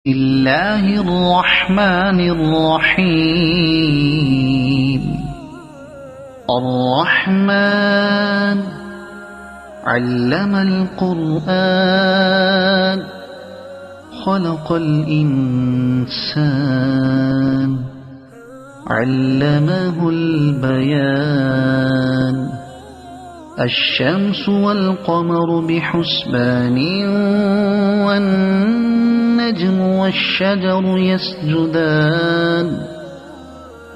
الله الرحمن الرحيم الرحمن علم القرآن خلق الإنسان علمه البيان الشمس والقمر بحسبان والنجم والشجر يسجدان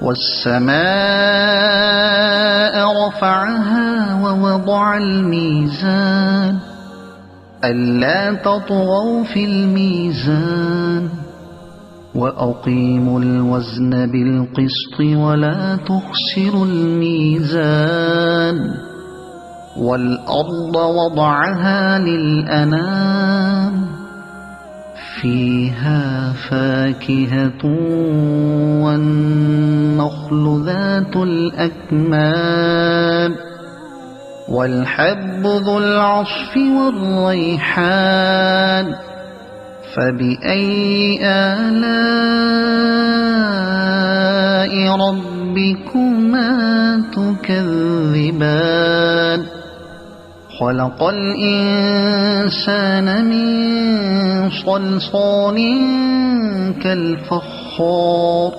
والسماء رفعها ووضع الميزان ألا تطغوا في الميزان وأقيموا الوزن بالقسط ولا تخسروا الميزان والأرض وضعها للأنام فيها فاكهة والنخل ذات الأكمام والحب ذو العصف والريحان فبأي آلاء ربكما تكذبان خلق الإنسان من صلصال كالفخار